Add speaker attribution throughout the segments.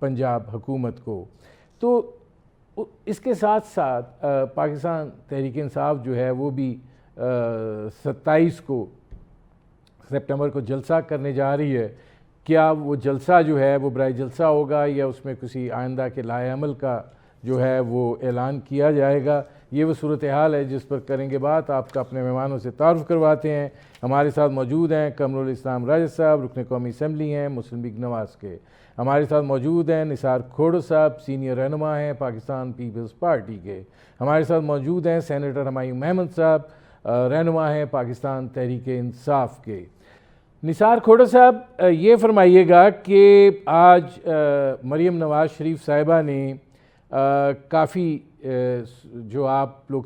Speaker 1: پنجاب حکومت کو. تو اس کے ساتھ ساتھ پاکستان تحریک انصاف جو ہے وہ بھی 27 کو سپٹمبر کو جلسہ کرنے جا رہی ہے. کیا وہ جلسہ جو ہے وہ برائے جلسہ ہوگا یا اس میں کسی آئندہ کے لائحہ عمل کا جو ہے وہ اعلان کیا جائے گا؟ یہ وہ صورتحال ہے جس پر کریں گے بات. آپ کا اپنے مہمانوں سے تعارف کرواتے ہیں. ہمارے ساتھ موجود ہیں قمر الاسلام راجہ صاحب، رکن قومی اسمبلی ہیں مسلم لیگ نواز کے. ہمارے ساتھ موجود ہیں نثار کھوڑو صاحب، سینئر رہنما ہیں پاکستان پیپلز پارٹی کے. ہمارے ساتھ موجود ہیں سینیٹر ہمایوں محمد صاحب، رہنما ہیں پاکستان تحریک انصاف کے. نثار کھوڑو صاحب، یہ فرمائیے گا کہ آج مریم نواز شریف صاحبہ نے کافی جو آپ لوگ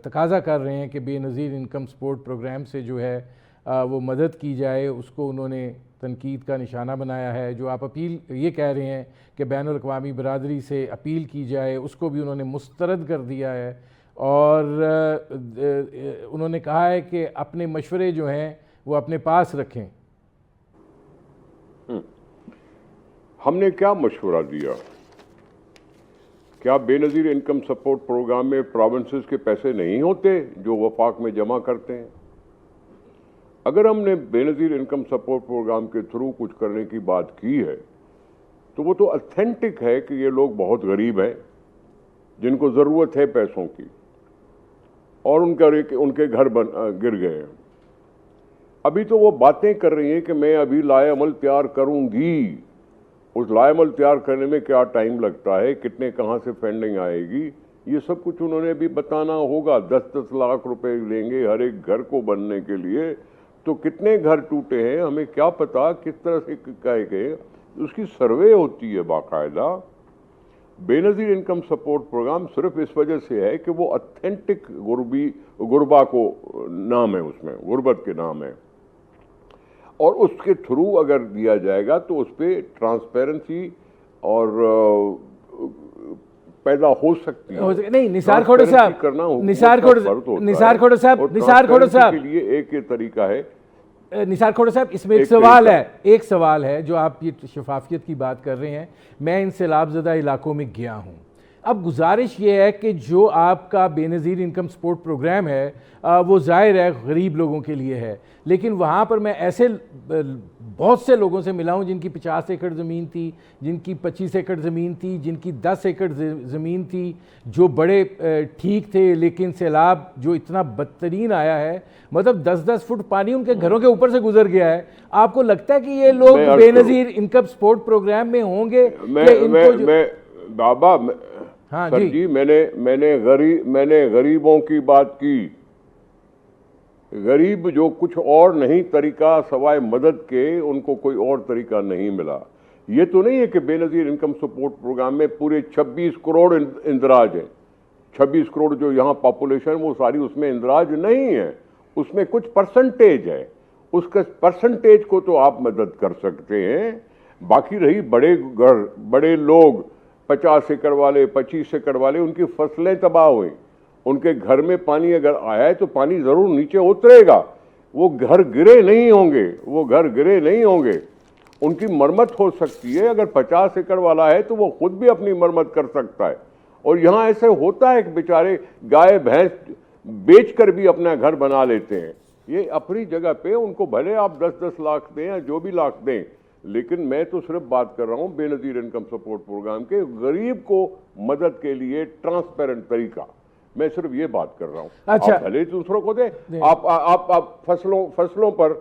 Speaker 1: تقاضا کر رہے ہیں کہ بے نظیر انکم سپورٹ پروگرام سے جو ہے وہ مدد کی جائے، اس کو انہوں نے تنقید کا نشانہ بنایا ہے. جو آپ اپیل یہ کہہ رہے ہیں کہ بین الاقوامی برادری سے اپیل کی جائے، اس کو بھی انہوں نے مسترد کر دیا ہے. اور انہوں نے کہا ہے کہ اپنے مشورے جو ہیں وہ اپنے پاس رکھیں.
Speaker 2: ہم نے کیا مشورہ دیا؟ کیا بے نظیر انکم سپورٹ پروگرام میں پروونسز کے پیسے نہیں ہوتے جو وفاق میں جمع کرتے ہیں؟ اگر ہم نے بے نظیر انکم سپورٹ پروگرام کے تھرو کچھ کرنے کی بات کی ہے تو وہ تو اتھینٹک ہے کہ یہ لوگ بہت غریب ہیں جن کو ضرورت ہے پیسوں کی، اور ان کے گھر گر گئے ہیں. ابھی تو وہ باتیں کر رہی ہیں کہ میں ابھی لائحہ عمل تیار کروں گی. اس لائحہ عمل تیار کرنے میں کیا ٹائم لگتا ہے، کتنے کہاں سے فنڈنگ آئے گی، یہ سب کچھ انہوں نے بھی بتانا ہوگا. 10-10 لاکھ روپے لیں گے ہر ایک گھر کو بننے کے لیے، تو کتنے گھر ٹوٹے ہیں ہمیں کیا پتا، کس طرح سے کہے گئے. اس کی سروے ہوتی ہے باقاعدہ. بے نظیر انکم سپورٹ پروگرام صرف اس وجہ سے ہے کہ وہ اتھینٹک غربا کو نام ہے، اس میں غربت کے نام ہے، اور اس کے تھرو اگر دیا جائے گا تو اس پہ ٹرانسپیرنسی اور پیدا ہو سکتی ہے.
Speaker 1: نہیں نثار کھوڑو صاحب، نثار کھوڑو صاحب
Speaker 2: کے لیے ایک یہ طریقہ ہے.
Speaker 1: نثار کھوڑو صاحب، اس میں ایک سوال ہے جو آپ یہ شفافیت کی بات کر رہے ہیں. میں ان سیلاب زدہ علاقوں میں گیا ہوں. اب گزارش یہ ہے کہ جو آپ کا بے نظیر انکم سپورٹ پروگرام ہے وہ ظاہر ہے غریب لوگوں کے لیے ہے، لیکن وہاں پر میں ایسے بہت سے لوگوں سے ملا ہوں جن کی 50 ایکڑ زمین تھی، جن کی 25 ایکڑ زمین تھی، جن کی 10 ایکڑ زمین تھی، جو بڑے ٹھیک تھے، لیکن سیلاب جو اتنا بدترین آیا ہے، مطلب 10-10 فٹ پانی ان کے گھروں کے اوپر سے گزر گیا ہے. آپ کو لگتا ہے کہ یہ لوگ بے نظیر انکم سپورٹ پروگرام میں ہوں گے؟
Speaker 2: بابا سر جی، میں نے غریبوں کی بات کی. غریب جو کچھ اور نہیں طریقہ سوائے مدد کے، ان کو کوئی اور طریقہ نہیں ملا. یہ تو نہیں ہے کہ بے نظیر انکم سپورٹ پروگرام میں پورے 26 کروڑ اندراج ہیں. 26 کروڑ جو یہاں پاپولیشن وہ ساری اس میں اندراج نہیں ہے، اس میں کچھ پرسنٹیج ہے. اس کے پرسنٹیج کو تو آپ مدد کر سکتے ہیں. باقی رہی بڑے لوگ 50 ایکڑ والے، 25 ایکڑ والے، ان کی فصلیں تباہ ہوئیں، ان کے گھر میں پانی اگر آیا ہے تو پانی ضرور نیچے اترے گا. وہ گھر گرے نہیں ہوں گے. ان کی مرمت ہو سکتی ہے. اگر 50 ایکڑ والا ہے تو وہ خود بھی اپنی مرمت کر سکتا ہے. اور یہاں ایسے ہوتا ہے کہ بیچارے گائے بھینس بیچ کر بھی اپنا گھر بنا لیتے ہیں. یہ اپنی جگہ پہ ان کو بھلے آپ 10-10 لاکھ دیں یا جو بھی لاکھ دیں، لیکن میں تو صرف بات کر رہا ہوں بے نظیر انکم سپورٹ پروگرام کے غریب کو مدد کے لیے ٹرانسپیرنٹ طریقہ. میں صرف یہ بات کر رہا ہوں.
Speaker 1: اچھا،
Speaker 2: آپ بھلے دوسروں کو دیں. آپ فصلوں پر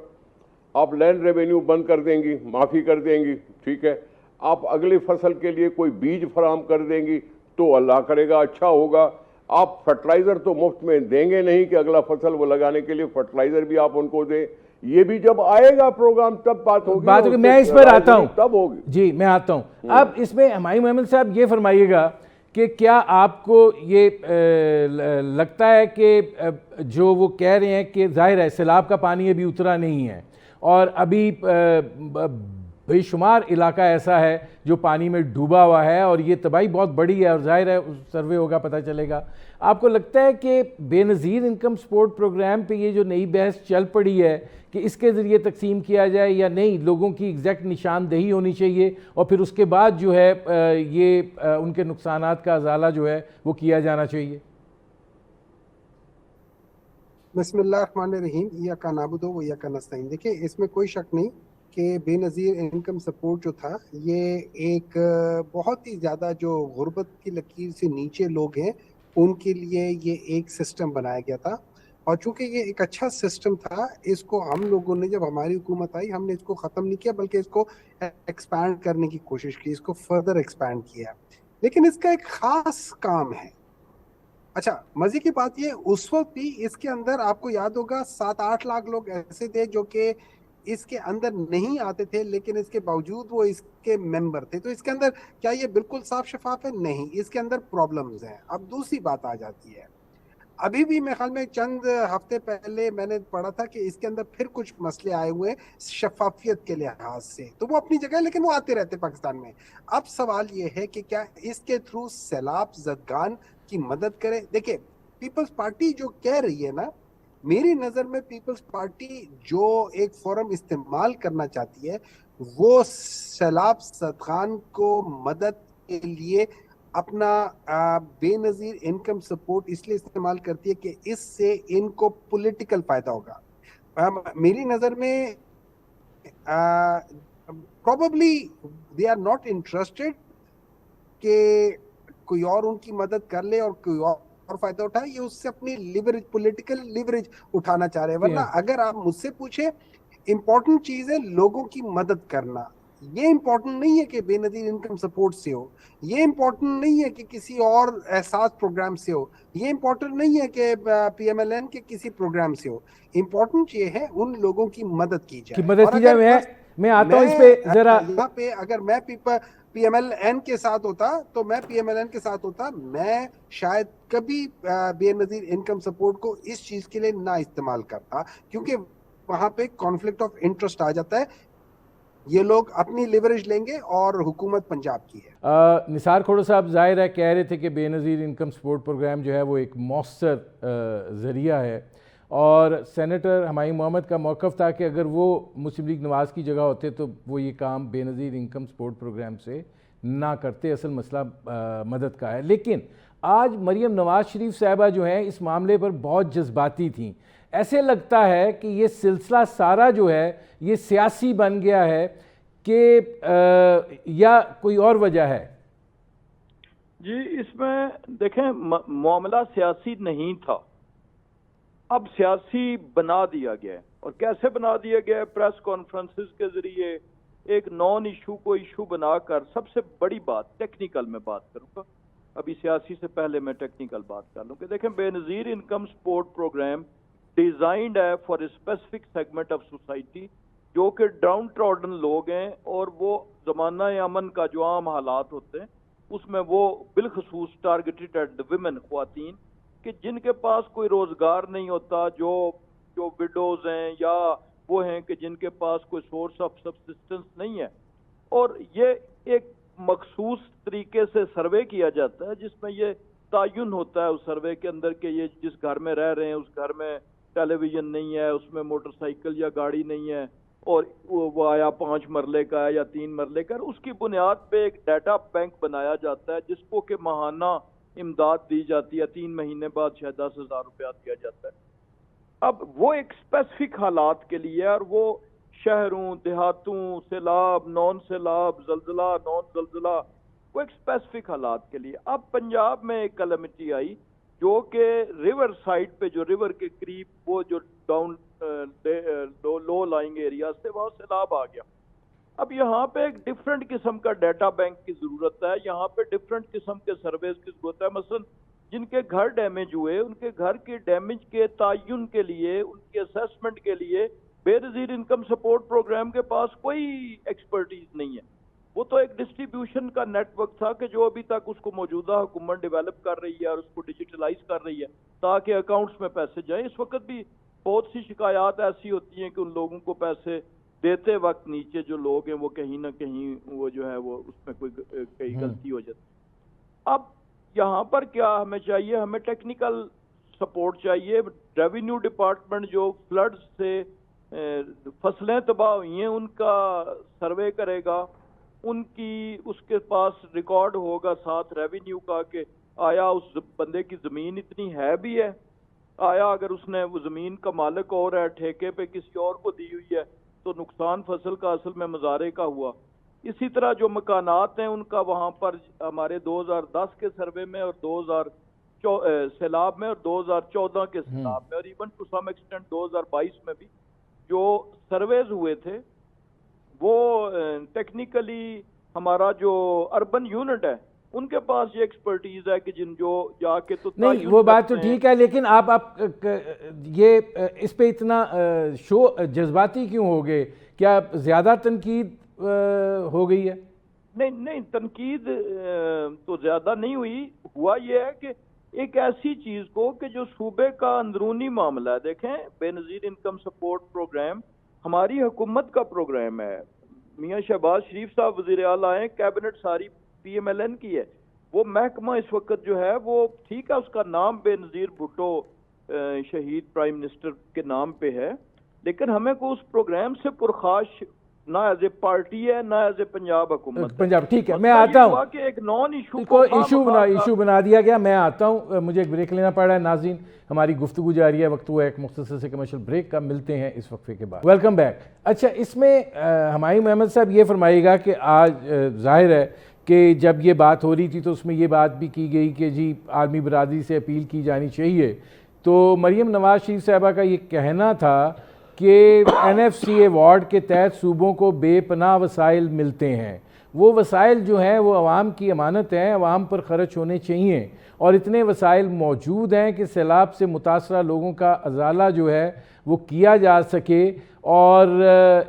Speaker 2: آپ لینڈ ریونیو بند کر دیں گی، معافی کر دیں گی، ٹھیک ہے. آپ اگلی فصل کے لیے کوئی بیج فراہم کر دیں گی تو اللہ کرے گا اچھا ہوگا. آپ فرٹیلائزر تو مفت میں دیں گے نہیں کہ اگلا فصل وہ لگانے کے لیے فرٹیلائزر بھی آپ ان کو دیں. یہ بھی جب آئے گا پروگرام تب بات ہوگی.
Speaker 1: میں اس پر آتا ہوں،
Speaker 2: تب ہوگی.
Speaker 1: جی میں آتا ہوں. اب اس میں ہمایوں محمد صاحب یہ فرمائیے گا کہ کیا آپ کو یہ لگتا ہے کہ جو وہ کہہ رہے ہیں کہ ظاہر ہے سیلاب کا پانی ابھی اترا نہیں ہے اور ابھی بے شمار علاقہ ایسا ہے جو پانی میں ڈوبا ہوا ہے اور یہ تباہی بہت بڑی ہے اور ظاہر ہے سروے ہوگا پتہ چلے گا. آپ کو لگتا ہے کہ بے نظیر انکم سپورٹ پروگرام پہ یہ جو نئی بحث چل پڑی ہے کہ اس کے ذریعے تقسیم کیا جائے یا نہیں, لوگوں کی ایگزیکٹ نشاندہی ہونی چاہیے اور پھر اس کے بعد جو ہے یہ ان کے نقصانات کا ازالہ جو ہے وہ کیا جانا چاہیے؟
Speaker 3: بسم اللہ الرحمن الرحیم. ایاک نعبد و ایاک نستعین. دیکھیں اس میں کوئی شک نہیں کہ بے نظیر انکم سپورٹ جو تھا یہ ایک بہت ہی زیادہ جو غربت کی لکیر سے نیچے لوگ ہیں ان کے لیے یہ ایک سسٹم بنایا گیا تھا, اور چونکہ یہ ایک اچھا سسٹم تھا اس کو ہم لوگوں نے, جب ہماری حکومت آئی ہم نے اس کو ختم نہیں کیا بلکہ اس کو ایکسپینڈ کرنے کی کوشش کی, اس کو فردر ایکسپینڈ کیا. لیکن اس کا ایک خاص کام ہے. اچھا مزے کی بات یہ, اس وقت بھی اس کے اندر آپ کو یاد ہوگا 7-8 لاکھ لوگ ایسے تھے جو کہ اس کے اندر نہیں آتے تھے, لیکن اس کے باوجود وہ اس کے ممبر تھے. تو اس کے اندر کیا یہ بالکل صاف شفاف ہے؟ نہیں, اس کے اندر پرابلمز ہیں. اب دوسری بات آ جاتی ہے, ابھی بھی میرے خیال میں چند ہفتے پہلے میں نے پڑھا تھا کہ اس کے اندر پھر کچھ مسئلے آئے ہوئے شفافیت کے لحاظ سے. تو وہ اپنی جگہ, لیکن وہ آتے رہتے پاکستان میں. اب سوال یہ ہے کہ کیا اس کے تھرو سیلاب زدگان کی مدد کرے؟ دیکھیں پیپلز پارٹی جو کہہ رہی ہے نا, میری نظر میں پیپلز پارٹی جو ایک فورم استعمال کرنا چاہتی ہے وہ سیلاب زدگان کو مدد کے لیے اپنا بے نظیر انکم سپورٹ اس لیے استعمال کرتی ہے کہ اس سے ان کو پولیٹیکل فائدہ ہوگا. میری نظر میں probably they are not interested کہ کوئی اور ان کی مدد کر لے اور کوئی اور فائدہ اٹھائے. یہ اس سے اپنی لیوریج, پولیٹیکل لیوریج اٹھانا چاہ رہے ہیں. ورنہ اگر آپ مجھ سے پوچھیں, امپورٹنٹ چیز ہے لوگوں کی مدد کرنا. یہ امپورٹنٹ نہیں ہے کہ بے نظیر انکم سپورٹ سے ہو, یہ امپورٹنٹ نہیں ہے کہ کسی اور احساس پروگرام سے ہو, یہ امپورٹنٹ نہیں ہے کہ پی ایم ایل این کے کسی پروگرام سے ہو. امپورٹنٹ یہ ہے ان لوگوں کی مدد کی جائے.
Speaker 1: میں آتا ہوں اس پہ ذرا,
Speaker 3: یہاں پہ اگر میں پی ایم ایل این کے ساتھ ہوتا تو میں پی ایم ایل این کے ساتھ ہوتا, میں شاید کبھی بے نظیر انکم سپورٹ کو اس چیز کے لیے نہ استعمال کرتا, کیونکہ وہاں پہ کانفلکٹ آف انٹرسٹ آ جاتا ہے. یہ لوگ اپنی لیوریج لیں گے اور حکومت پنجاب کی ہے.
Speaker 1: نثار کھوڑا صاحب ظاہر ہے کہہ رہے تھے کہ بے نظیر انکم سپورٹ پروگرام جو ہے وہ ایک مؤثر ذریعہ ہے, اور سینیٹر ہمایوں محمد کا موقف تھا کہ اگر وہ مسلم لیگ نواز کی جگہ ہوتے تو وہ یہ کام بے نظیر انکم سپورٹ پروگرام سے نہ کرتے. اصل مسئلہ مدد کا ہے. لیکن آج مریم نواز شریف صاحبہ جو ہیں اس معاملے پر بہت جذباتی تھیں. ایسے لگتا ہے کہ یہ سلسلہ سارا جو ہے یہ سیاسی بن گیا ہے کہ یا کوئی اور وجہ ہے؟
Speaker 4: جی اس میں دیکھیں معاملہ سیاسی نہیں تھا, اب سیاسی بنا دیا گیا ہے. اور کیسے بنا دیا گیا ہے؟ پریس کانفرنسز کے ذریعے ایک نان ایشو کو ایشو بنا کر. سب سے بڑی بات ٹیکنیکل میں بات کروں گا, ابھی سیاسی سے پہلے میں ٹیکنیکل بات کر لوں کہ دیکھیں بے نظیر انکم سپورٹ پروگرام ڈیزائنڈ ہے for a specific segment of society جو کہ ڈاؤن ٹراڈن لوگ ہیں, اور وہ زمانہ امن کا جو عام حالات ہوتے ہیں اس میں وہ بالخصوص ٹارگیٹڈ ایٹ ویمن, خواتین کہ جن کے پاس کوئی روزگار نہیں ہوتا, جو وڈوز ہیں یا وہ ہیں کہ جن کے پاس کوئی سورس آف سبسسٹنس نہیں ہے. اور یہ ایک مخصوص طریقے سے سروے کیا جاتا ہے جس میں یہ تعین ہوتا ہے اس سروے کے اندر کہ یہ جس گھر میں رہ رہے ہیں اس گھر میں ٹیلی ویژن نہیں ہے, اس میں موٹر سائیکل یا گاڑی نہیں ہے, اور وہ آیا 5 مرلے کا ہے یا 3 مرلے کا. اس کی بنیاد پہ ایک ڈیٹا بینک بنایا جاتا ہے جس کو کہ ماہانہ امداد دی جاتی ہے, 3 مہینے بعد شاید 10,000 روپیہ دیا جاتا ہے. اب وہ ایک اسپیسیفک حالات کے لیے, اور وہ شہروں, دیہاتوں, سیلاب, نان سیلاب, زلزلہ, نان زلزلہ, وہ ایک اسپیسیفک حالات کے لیے. اب پنجاب میں ایک کلمٹی آئی جو کہ ریور سائڈ پہ, جو ریور کے قریب وہ جو ڈاؤن لو لائنگ ایریا سے وہاں سیلاب آ گیا. اب یہاں پہ ایک ڈفرینٹ قسم کا ڈیٹا بینک کی ضرورت ہے, یہاں پہ ڈفرینٹ قسم کے سرویز کی ضرورت ہے. مثلا جن کے گھر ڈیمیج ہوئے ان کے گھر کے ڈیمیج کے تعین کے لیے, ان کے اسیسمنٹ کے لیے بے نظیر انکم سپورٹ پروگرام کے پاس کوئی ایکسپرٹیز نہیں ہے. وہ تو ایک ڈسٹریبیوشن کا نیٹ ورک تھا کہ جو ابھی تک اس کو موجودہ حکومت ڈیولپ کر رہی ہے اور اس کو ڈیجیٹلائز کر رہی ہے تاکہ اکاؤنٹس میں پیسے جائیں. اس وقت بھی بہت سی شکایات ایسی ہوتی ہیں کہ ان لوگوں کو پیسے دیتے وقت نیچے جو لوگ ہیں وہ کہیں نہ کہیں وہ جو ہے وہ اس میں کئی غلطی ہو جاتی. اب یہاں پر کیا ہمیں چاہیے, ہمیں ٹیکنیکل سپورٹ چاہیے. ریونیو ڈپارٹمنٹ جو فلڈ سے فصلیں تباہ ہوئی ہیں ان کا سروے کرے گا, اس کے پاس ریکارڈ ہوگا ساتھ ریونیو کا کہ آیا اس بندے کی زمین اتنی ہے بھی ہے, آیا اگر اس نے وہ زمین کا مالک اور ہے, ٹھیکے پہ کسی اور کو دی ہوئی ہے, تو نقصان فصل کا اصل میں مزارے کا ہوا. اسی طرح جو مکانات ہیں ان کا وہاں پر ہمارے 2010 کے سروے میں اور 2000 سیلاب میں اور 2014 کے سیلاب میں اور ایون ٹو سم ایکسٹینٹ 2022 میں بھی جو سرویز ہوئے تھے وہ ٹیکنیکلی ہمارا جو اربن یونٹ ہے ان کے پاس یہ ایکسپرٹیز ہے کہ جو جا کے تو
Speaker 1: نہیں وہ بات تو ٹھیک ہے, لیکن آپ یہ اس پہ اتنا جذباتی کیوں ہو گئے؟ کیا زیادہ تنقید ہو گئی ہے؟
Speaker 4: نہیں تنقید تو زیادہ نہیں ہوئی. ہوا یہ ہے کہ ایک ایسی چیز کو کہ جو صوبے کا اندرونی معاملہ ہے, دیکھیں بے نظیر انکم سپورٹ پروگرام ہماری حکومت کا پروگرام ہے. میاں شہباز شریف صاحب وزیر اعلیٰ ہیں, کیبنٹ ساری پی ایم ایل این کی ہے. وہ محکمہ اس وقت جو ہے وہ ٹھیک ہے اس کا نام بے نظیر بھٹو شہید پرائم منسٹر کے نام پہ ہے, لیکن ہمیں کو اس پروگرام سے پرخاش نہ ایز اے پارٹی ہے نہ ایز اے پنجاب حکومت.
Speaker 1: پنجاب ٹھیک ہے, میں آتا ہوں
Speaker 4: کہ ایک نان
Speaker 1: ایشو بنا دیا گیا. میں آتا ہوں, مجھے ایک بریک لینا پڑ رہا ہے. ناظرین ہماری گفتگو جاری ہے, وقت ہوا ایک مختصر سے کمرشل بریک کا, ملتے ہیں اس وقفے کے بعد. Welcome back. اچھا, اس میں ہمایوں محمد صاحب یہ فرمائیے گا کہ آج ظاہر ہے کہ جب یہ بات ہو رہی تھی تو اس میں یہ بات بھی کی گئی کہ جی عالمی برادری سے اپیل کی جانی چاہیے. تو مریم نواز شریف صاحبہ کا یہ کہنا تھا کہ این ایف سی ایوارڈ کے تحت صوبوں کو بے پناہ وسائل ملتے ہیں. وہ وسائل جو ہیں وہ عوام کی امانت ہیں, عوام پر خرچ ہونے چاہیے, اور اتنے وسائل موجود ہیں کہ سیلاب سے متاثرہ لوگوں کا ازالہ جو ہے وہ کیا جا سکے, اور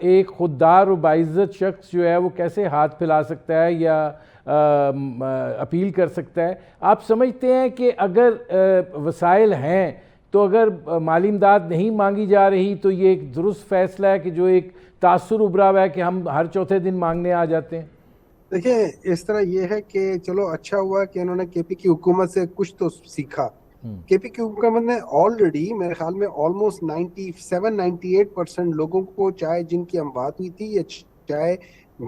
Speaker 1: ایک خوددار و باعزت شخص جو ہے وہ کیسے ہاتھ پھیلا سکتا ہے یا اپیل کر سکتا ہے. آپ سمجھتے ہیں کہ اگر وسائل ہیں تو اگر مالی امداد نہیں مانگی جا رہی تو یہ ایک درست فیصلہ ہے کہ جو ایک تاثر ابھرا ہوا ہے کہ ہم ہر چوتھے دن مانگنے آ جاتے ہیں؟
Speaker 3: دیکھیں اس طرح یہ ہے کہ چلو اچھا ہوا کہ انہوں نے کے پی کی حکومت سے کچھ تو سیکھا. کے پی کی حکومت نے آلریڈی میرے خیال میں آلموسٹ 97-98% لوگوں کو, چاہے جن کی اموات ہوئی تھی یا چاہے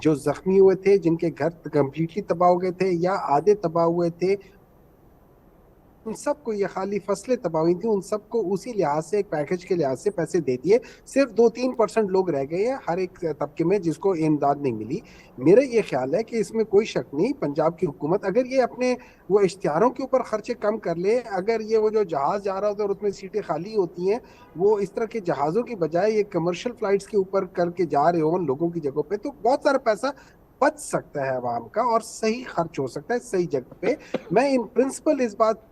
Speaker 3: جو زخمی ہوئے تھے, جن کے گھر کمپلیٹلی تباہ ہو گئے تھے یا آدھے تباہ ہوئے تھے, ان سب کو, یہ خالی فصلیں تباہ ہوئی تھیں, ان سب کو اسی لحاظ سے ایک پیکج کے لحاظ سے پیسے دے دیے. صرف 2-3% لوگ رہ گئے ہیں ہر ایک طبقے میں جس کو امداد نہیں ملی. میرا یہ خیال ہے کہ اس میں کوئی شک نہیں, پنجاب کی حکومت اگر یہ اپنے وہ اشتہاروں کے اوپر خرچے کم کر لے, اگر یہ وہ جو جہاز جا رہا ہوتا ہے اور اس میں سیٹیں خالی ہوتی ہیں, وہ اس طرح کے جہازوں کی بجائے یہ کمرشل فلائٹس کے اوپر کر کے جا رہے ہوں لوگوں کی جگہوں پہ, تو بہت سارا پیسہ بچ سکتا ہے عوام کا اور صحیح خرچ ہو سکتا ہے صحیح جگہ پہ. میں ان پرنسپل اس بات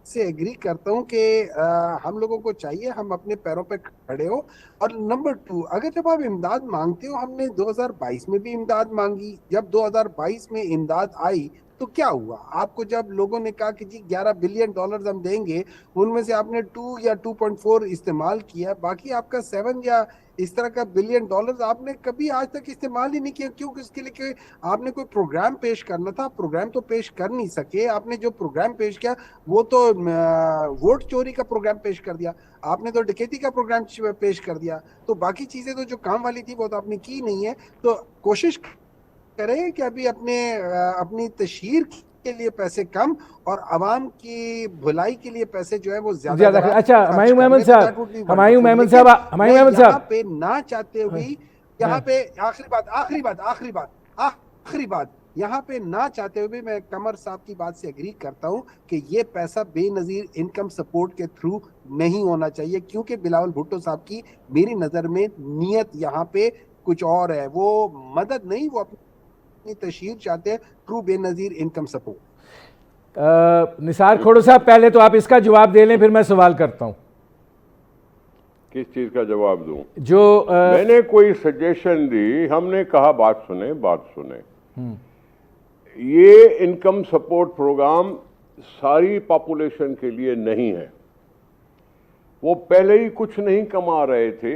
Speaker 3: سے ایگری کرتا ہوں کہ ہم لوگوں کو چاہیے ہم اپنے پیروں پہ کھڑے ہو. اور نمبر 2, اگر جب آپ امداد مانگتے ہو, ہم نے 2022 میں بھی امداد مانگی, جب 2022 میں امداد آئی تو کیا ہوا؟ آپ کو جب لوگوں نے کہا کہ جی $11 بلین ہم دیں گے, ان میں سے آپ نے 2 یا 2.4 استعمال کیا, باقی آپ کا 7 یا اس طرح کا $1 بلین آپ نے کبھی آج تک استعمال ہی نہیں کیا. کیوں؟ اس کے لیے کہ آپ نے کوئی پروگرام پیش کرنا تھا, پروگرام تو پیش کر نہیں سکے. آپ نے جو پروگرام پیش کیا وہ تو ووٹ چوری کا پروگرام پیش کر دیا, آپ نے تو ڈکیتی کا پروگرام پیش کر دیا, تو باقی چیزیں تو جو کام والی تھی وہ تو آپ نے کی نہیں ہے. تو کوشش کریں کہ ابھی اپنی تشہیر کے لیے پیسے کم اور عوام کی بھلائی کے لیے پیسے جو ہے وہ زیادہ.
Speaker 1: اچھا ہمایوں محمد صاحب
Speaker 3: یہاں پہ نہ چاہتے ہوئے, یہاں پہ آخری بات یہاں پہ نہ چاہتے ہوئے بھی میں قمر صاحب کی بات سے ایگری کرتا ہوں کہ یہ پیسہ بے نظیر انکم سپورٹ کے تھرو نہیں ہونا چاہیے, کیونکہ بلاول بھٹو صاحب کی میری نظر میں نیت یہاں پہ کچھ اور ہے. وہ مدد نہیں, وہ اپنی تشہیر چاہتے ہیں تھرو بے نظیر انکم سپورٹ.
Speaker 1: نثار کھوڑو صاحب پہلے تو آپ اس کا جواب دے لیں, پھر میں سوال کرتا ہوں.
Speaker 2: کس چیز کا جواب دوں؟
Speaker 1: جو
Speaker 2: میں نے کوئی سجیشن دی, ہم نے کہا بات سنیں. یہ انکم سپورٹ پروگرام ساری پاپولیشن کے لیے نہیں ہے. وہ پہلے ہی کچھ نہیں کما رہے تھے,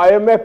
Speaker 2: IMF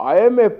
Speaker 2: IMF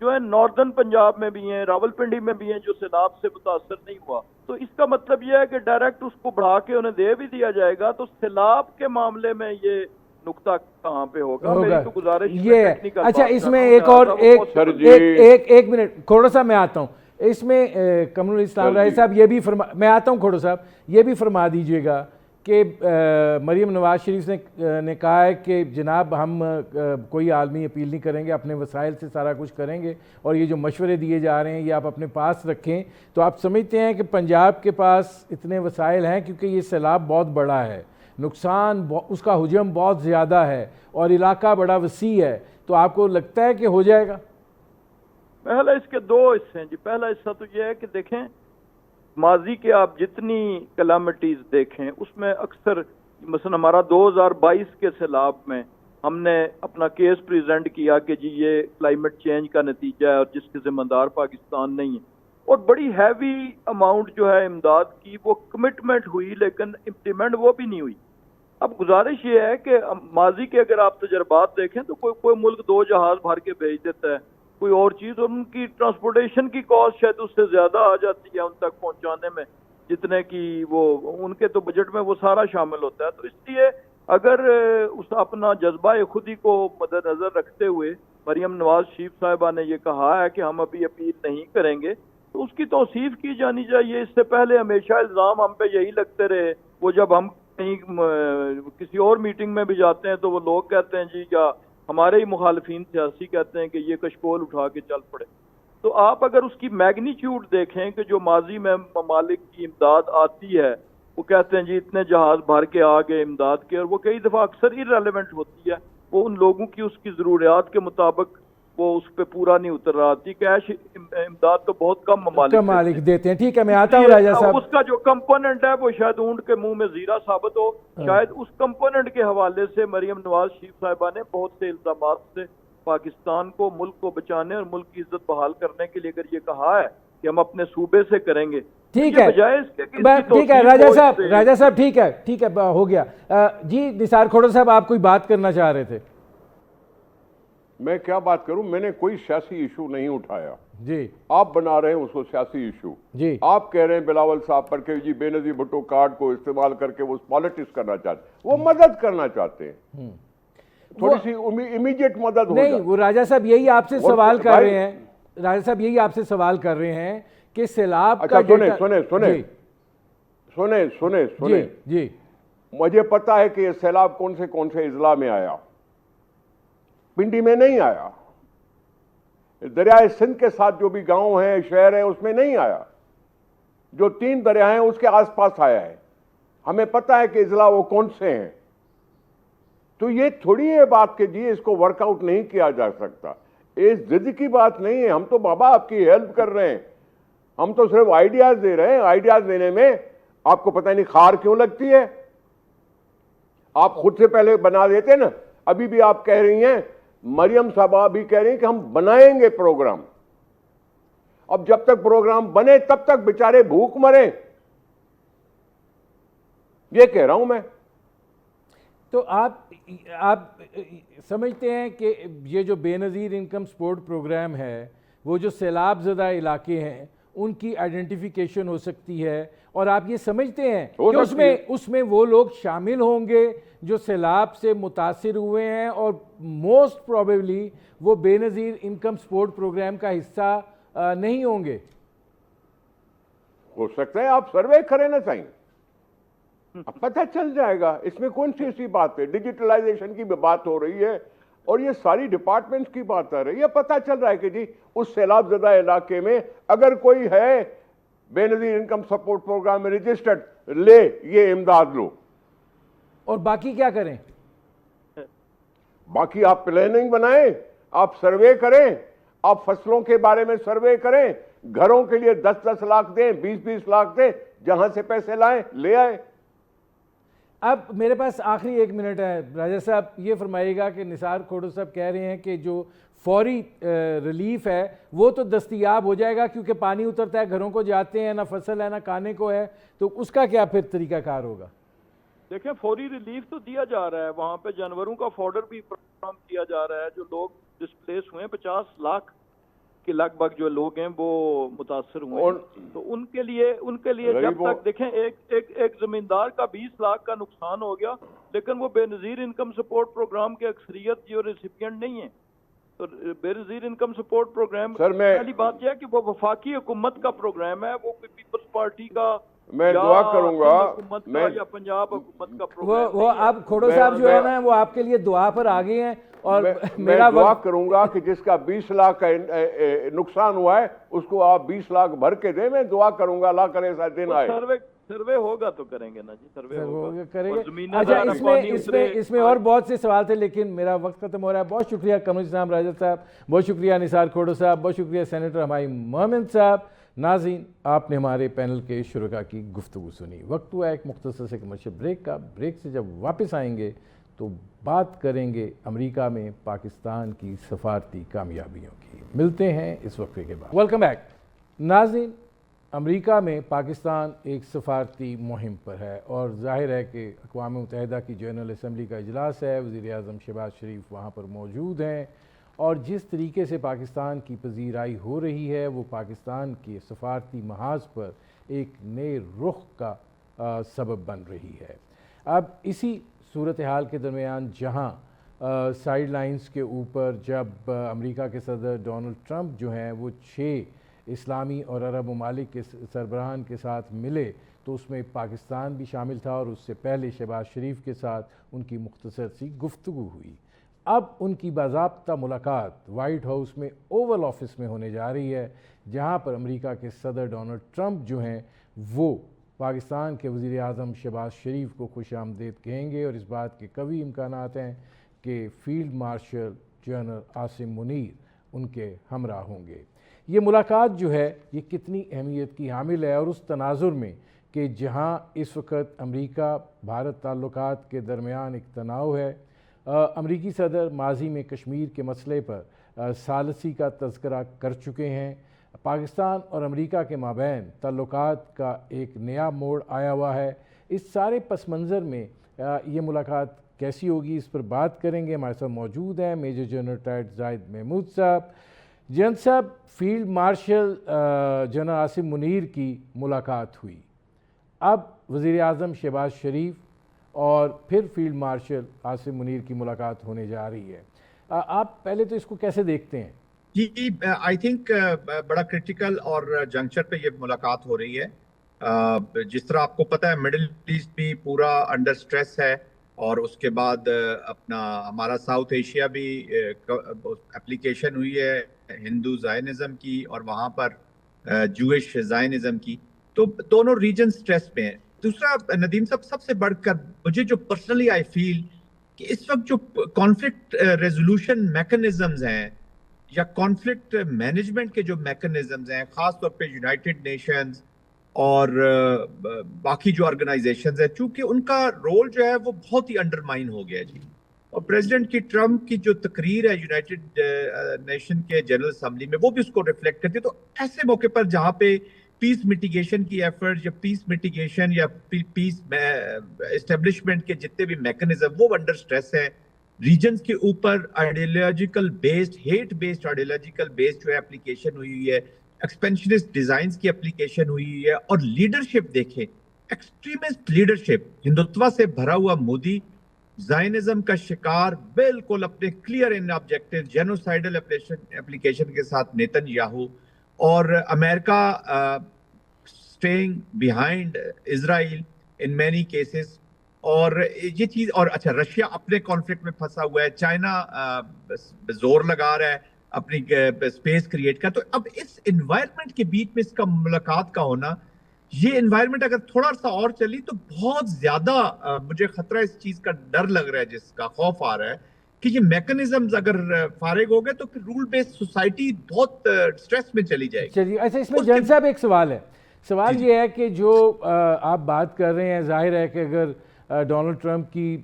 Speaker 4: جو ہے ناردرن پنجاب میں بھی ہیں, راولپنڈی میں بھی ہیں, جو سیلاب سے متاثر نہیں ہوا. تو اس کا مطلب یہ ہے کہ ڈائریکٹ اس کو بڑھا کے انہیں دے بھی دیا جائے گا, تو سیلاب کے معاملے میں یہ نقطہ کہاں پہ ہوگا؟ میری تو گزارش
Speaker 1: یہ اچھا, اس میں ایک اور ایک منٹ کھوڑا صاحب میں آتا ہوں. اس میں قمر الاسلام راہی صاحب یہ بھی میں آتا ہوں کھوڑا صاحب, یہ بھی فرما دیجئے گا کہ مریم نواز شریف نے کہا ہے کہ جناب ہم کوئی عالمی اپیل نہیں کریں گے, اپنے وسائل سے سارا کچھ کریں گے, اور یہ جو مشورے دیے جا رہے ہیں یہ آپ اپنے پاس رکھیں. تو آپ سمجھتے ہیں کہ پنجاب کے پاس اتنے وسائل ہیں, کیونکہ یہ سیلاب بہت بڑا ہے, نقصان اس کا حجم بہت زیادہ ہے اور علاقہ بڑا وسیع ہے, تو آپ کو لگتا ہے کہ ہو جائے گا؟
Speaker 4: پہلا اس کے دو حصے ہیں جی. پہلا حصہ تو یہ ہے کہ دیکھیں ماضی کے آپ جتنی کلامٹیز دیکھیں اس میں اکثر مثلا ہمارا 2022 کے سیلاب میں ہم نے اپنا کیس پریزنٹ کیا کہ جی یہ کلائمیٹ چینج کا نتیجہ ہے اور جس کے ذمہ دار پاکستان نہیں ہے, اور بڑی ہیوی اماؤنٹ جو ہے امداد کی وہ کمٹمنٹ ہوئی لیکن امپلیمنٹ وہ بھی نہیں ہوئی. اب گزارش یہ ہے کہ ماضی کے اگر آپ تجربات دیکھیں تو کوئی ملک 2 جہاز بھر کے بھیج دیتا ہے کوئی اور چیز, اور ان کی ٹرانسپورٹیشن کی کاسٹ شاید اس سے زیادہ آ جاتی ہے ان تک پہنچانے میں جتنے کی وہ ان کے تو بجٹ میں وہ سارا شامل ہوتا ہے. تو اس لیے اگر اس اپنا جذبہ خودی کو مد نظر رکھتے ہوئے مریم نواز شریف صاحبہ نے یہ کہا ہے کہ ہم ابھی اپیل نہیں کریں گے, تو اس کی توصیف کی جانی چاہیے. اس سے پہلے ہمیشہ الزام ہم پہ یہی لگتے رہے, وہ جب ہم کہیں کسی اور میٹنگ میں بھی جاتے ہیں تو وہ لوگ کہتے ہیں جی, یا ہمارے ہی مخالفین سیاسی کہتے ہیں کہ یہ کشکول اٹھا کے چل پڑے. تو آپ اگر اس کی میگنیچیوڈ دیکھیں کہ جو ماضی میں ممالک کی امداد آتی ہے, وہ کہتے ہیں جی اتنے جہاز بھر کے آ گئے امداد کے, اور وہ کئی دفعہ اکثر irrelevant ہوتی ہے, وہ ان لوگوں کی اس کی ضروریات کے مطابق وہ اس پہ پورا نہیں اتر رہا تھی. کیش امداد تو بہت کم ممالک
Speaker 1: دیتے ہیں. ٹھیک ہے, میں آتا ہوں راجہ صاحب.
Speaker 4: اس کا جو کمپوننٹ ہے وہ شاید اونٹ کے منہ میں زیرہ ثابت ہو, شاید اس کمپوننٹ کے حوالے سے مریم نواز شریف صاحبہ نے بہت سے الزامات سے پاکستان کو, ملک کو بچانے اور ملک کی عزت بحال کرنے کے لیے اگر یہ کہا ہے کہ ہم اپنے صوبے سے کریں گے.
Speaker 1: ٹھیک ہے, ٹھیک ہے راجہ صاحب, ٹھیک ہے, ہو گیا. جی نثار کھوڑا صاحب, آپ کوئی بات کرنا چاہ رہے تھے؟
Speaker 2: میں کیا بات کروں, میں نے کوئی سیاسی ایشو نہیں اٹھایا.
Speaker 1: جی
Speaker 2: آپ بنا رہے ہیں اس کو سیاسی ایشو.
Speaker 1: جی
Speaker 2: آپ کہہ رہے ہیں بلاول صاحب پر کہ جی بے نظیر بھٹو کارڈ کو استعمال کر کے وہ پالیٹکس کرنا چاہتے ہیں, وہ مدد کرنا چاہتے ہیں, تھوڑی سی امیڈیٹ مدد ہو جائے.
Speaker 1: نہیں, وہ راجہ صاحب یہی آپ سے سوال کر رہے ہیں, راجہ صاحب یہی آپ سے سوال کر رہے ہیں کہ سیلاب کا سنیں جی,
Speaker 2: مجھے پتا ہے کہ یہ سیلاب کون سے اضلاع میں آیا. پنڈی میں نہیں آیا, دریائے سندھ کے ساتھ جو بھی گاؤں ہیں شہر ہیں اس میں نہیں آیا, جو 3 دریا ہیں اس کے آس پاس آیا ہے. ہمیں پتا ہے کہ اضلاع وہ کون سے ہیں. تو یہ تھوڑی ہے بات کہ جی اس کو ورک آؤٹ نہیں کیا جا سکتا, یہ ضد کی بات نہیں ہے. ہم تو بابا آپ کی ہیلپ کر رہے ہیں, ہم تو صرف آئیڈیاز دے رہے ہیں. آئیڈیاز دینے میں آپ کو پتہ نہیں خار کیوں لگتی ہے, آپ خود سے پہلے بنا دیتے نا. ابھی بھی آپ کہہ رہی ہیں, مریم صاحبہ بھی کہہ رہی ہیں کہ ہم بنائیں گے پروگرام. اب جب تک پروگرام بنے تب تک بیچارے بھوک مریں, یہ کہہ رہا ہوں میں.
Speaker 1: تو آپ سمجھتے ہیں کہ یہ جو بے نظیر انکم سپورٹ پروگرام ہے وہ جو سیلاب زدہ علاقے ہیں ان کی آئیڈینٹیفیکیشن ہو سکتی ہے, اور آپ یہ سمجھتے ہیں کہ اس میں وہ لوگ شامل ہوں گے جو سیلاب سے متاثر ہوئے ہیں, اور موسٹ پروبیبلی وہ بے نظیر انکم سپورٹ پروگرام کا حصہ نہیں ہوں گے؟
Speaker 2: ہو سکتا ہے, آپ سروے کریں نا صحیح, اب پتہ چل جائے گا. اس میں کون سی ایسی بات ہے, ڈیجیٹلائزیشن کی بات ہو رہی ہے اور یہ ساری ڈپارٹمنٹس کی بات آ رہی ہے. پتہ چل رہا ہے کہ جی اس سیلاب زدہ علاقے میں اگر کوئی ہے بے نظیر انکم سپورٹ پروگرام میں رجسٹرڈ, لے یہ امداد لو.
Speaker 1: اور باقی کیا کریں؟
Speaker 2: باقی آپ پلاننگ بنائیں, آپ سروے کریں, آپ فصلوں کے بارے میں سروے کریں, گھروں کے لیے 10-10 لاکھ دیں, 20-20 لاکھ دیں, جہاں سے پیسے لائیں لے آئیں.
Speaker 1: اب میرے پاس آخری 1 منٹ ہے. راجہ صاحب یہ فرمائیے گا کہ نثار کھوڑا صاحب کہہ رہے ہیں کہ جو فوری ریلیف ہے وہ تو دستیاب ہو جائے گا کیونکہ پانی اترتا ہے, گھروں کو جاتے ہیں, نہ فصل ہے نہ کھانے کو ہے, تو اس کا کیا پھر طریقہ کار ہوگا؟
Speaker 4: دیکھیں فوری ریلیف تو دیا جا رہا ہے, وہاں پہ جانوروں کا فوڈر بھی فراہم کیا جا رہا ہے. جو لوگ ڈسپلیس ہوئے 50 لاکھ کہ لگ بھگ جو لوگ ہیں وہ متاثر ہوئے ہیں. تو ان کے لیے جب تک دیکھیں ایک زمیندار کا 20 لاکھ کا نقصان ہو گیا لیکن وہ بے نظیر انکم سپورٹ پروگرام کے اکثریت جو ریسیپینٹ نہیں ہیں. تو بے نظیر انکم سپورٹ پروگرام پہلی بات یہ ہے کہ وہ وفاقی حکومت کا پروگرام ہے, وہ پیپلز پارٹی کا
Speaker 2: میں دعا کروں گا
Speaker 4: یا پنجاب حکومت کا پروگرام.
Speaker 1: وہ آپ کھوڑو صاحب جو ہے نا وہ آپ کے لیے دعا پر آگے ہیں, اور
Speaker 2: میں دعا کروں گا کہ جس کا 20 لاکھ کا نقصان ہوا ہے اس کو آپ 20 لاکھ بھر کے دیں. میں دعا کروں گا اللہ کرے ایسا دن آئے.
Speaker 4: سروے ہوگا تو کریں گے نا جی, سروے ہوگا
Speaker 1: کریں گے. اچھا اس میں اور بہت سے سوال تھے لیکن میرا وقت ختم ہو رہا ہے. بہت شکریہ قمر اسلام راجہ صاحب, بہت شکریہ نثار کھوڑو صاحب, بہت شکریہ سینیٹر ہمایوں محمد صاحب. ناظرین, آپ نے ہمارے پینل کے شرکاء کی گفتگو سنی. وقت ہوا ایک مختصر سے کمرشل بریک کا. بریک سے جب واپس آئیں گے تو بات کریں گے امریکہ میں پاکستان کی سفارتی کامیابیوں کی. ملتے ہیں اس وقفے کے بعد. Welcome back. ناظرین, امریکہ میں پاکستان ایک سفارتی مہم پر ہے اور ظاہر ہے کہ اقوام متحدہ کی جنرل اسمبلی کا اجلاس ہے. وزیر اعظم شہباز شریف وہاں پر موجود ہیں اور جس طریقے سے پاکستان کی پذیرائی ہو رہی ہے وہ پاکستان کے سفارتی محاذ پر ایک نئے رخ کا سبب بن رہی ہے. اب اسی صورتحال کے درمیان جہاں سائیڈ لائنز کے اوپر جب امریکہ کے صدر ڈونلڈ ٹرمپ جو ہیں وہ 6 اسلامی اور عرب ممالک کے سربراہان کے ساتھ ملے تو اس میں پاکستان بھی شامل تھا اور اس سے پہلے شہباز شریف کے ساتھ ان کی مختصر سی گفتگو ہوئی. اب ان کی باضابطہ ملاقات وائٹ ہاؤس میں اوول آفس میں ہونے جا رہی ہے جہاں پر امریکہ کے صدر ڈونلڈ ٹرمپ جو ہیں وہ پاکستان کے وزیر اعظم شہباز شریف کو خوش آمدید کہیں گے اور اس بات کے قوی امکانات ہیں کہ field marshal general Asim Munir ان کے ہمراہ ہوں گے. یہ ملاقات جو ہے یہ کتنی اہمیت کی حامل ہے اور اس تناظر میں کہ جہاں اس وقت امریکہ بھارت تعلقات کے درمیان ایک تناؤ ہے. امریکی صدر ماضی میں کشمیر کے مسئلے پر ثالثی کا تذکرہ کر چکے ہیں. پاکستان اور امریکہ کے مابین تعلقات کا ایک نیا موڑ آیا ہوا ہے. اس سارے پس منظر میں یہ ملاقات کیسی ہوگی اس پر بات کریں گے. ہمارے ساتھ موجود ہیں میجر جنرل ریٹائرڈ زاہد محمود صاحب. جنرل صاحب, field marshal general Asim Munir کی ملاقات ہوئی, اب وزیر اعظم شہباز شریف اور پھر فیلڈ مارشل عاصم منیر کی ملاقات ہونے جا رہی ہے. آپ پہلے تو اس کو کیسے دیکھتے ہیں؟
Speaker 5: جی آئی تھنک بڑا کرٹیکل اور جنکچر پہ یہ ملاقات ہو رہی ہے. جس طرح آپ کو پتہ ہے مڈل ایسٹ بھی پورا انڈر سٹریس ہے اور اس کے بعد اپنا ہمارا ساؤتھ ایشیا بھی اپلیکیشن ہوئی ہے ہندو زائنزم کی اور وہاں پر جوئش زائنزم کی, تو دونوں ریجن سٹریس پہ ہیں. دوسرا ندیم صاحب, سب سے بڑھ کر مجھے جو پرسنلی آئی فیل کہ اس وقت جو کانفلکٹ ریزولوشن میکنزمز ہیں یا کانفلکٹ مینجمنٹ کے جو میکنزمز ہیں, خاص طور پہ یونائٹڈ نیشنز اور باقی جو آرگنائزیشنز ہیں, چونکہ ان کا رول جو ہے وہ بہت ہی انڈرمائن ہو گیا جی. اور پریزیڈنٹ کی ٹرمپ کی جو تقریر ہے یونائٹڈ نیشن کے جنرل اسمبلی میں وہ بھی اس کو ریفلیکٹ کرتی ہے. تو ایسے موقع پر جہاں پہ پیس میٹیگیشن کی ایفرٹ یا پیس میٹیگیشن یا پیس اسٹیبلشمنٹ کے جتنے بھی میکنزم وہ انڈر سٹریس ہیں, ریجنز کے اوپر ideological based hate based ideological based جو ہے اپلیکیشن ہوئی ہے, ایکسپینشنسٹ ڈیزائنز کی اپلیکیشن ہوئی ہے. اور لیڈرشپ دیکھیں, ایکسٹریمسٹ لیڈرشپ, ہندوتوا سے بھرا ہوا مودی, زائنزم کا شکار بالکل اپنے clear in objective genocidal application کے ساتھ نیتن یاہو, اور امریکہ staying behind Israel in many cases. اور یہ چیز, اور اچھا رشیا اپنے کانفلکٹ میں پھنسا ہوا ہے, چائنا زور لگا رہا ہے اپنی اسپیس کریٹ کا. تو اب اس انوائرمنٹ کے بیچ میں اس کا ملاقات کا ہونا, یہ انوائرمنٹ اگر تھوڑا سا اور چلی تو بہت زیادہ مجھے خطرہ اس چیز کا ڈر لگ رہا ہے, جس کا خوف آ رہا ہے کہ یہ میکنزمز اگر فارغ ہو گئے تو پھر رول بیسڈ سوسائٹی بہت سٹریس میں چلی جائے گی.
Speaker 1: چلیے اچھا, اس میں جن صاحب ایک سوال ہے. سوال یہ ہے کہ جو آپ بات کر رہے ہیں, ظاہر ہے کہ اگر ڈونلڈ ٹرمپ کی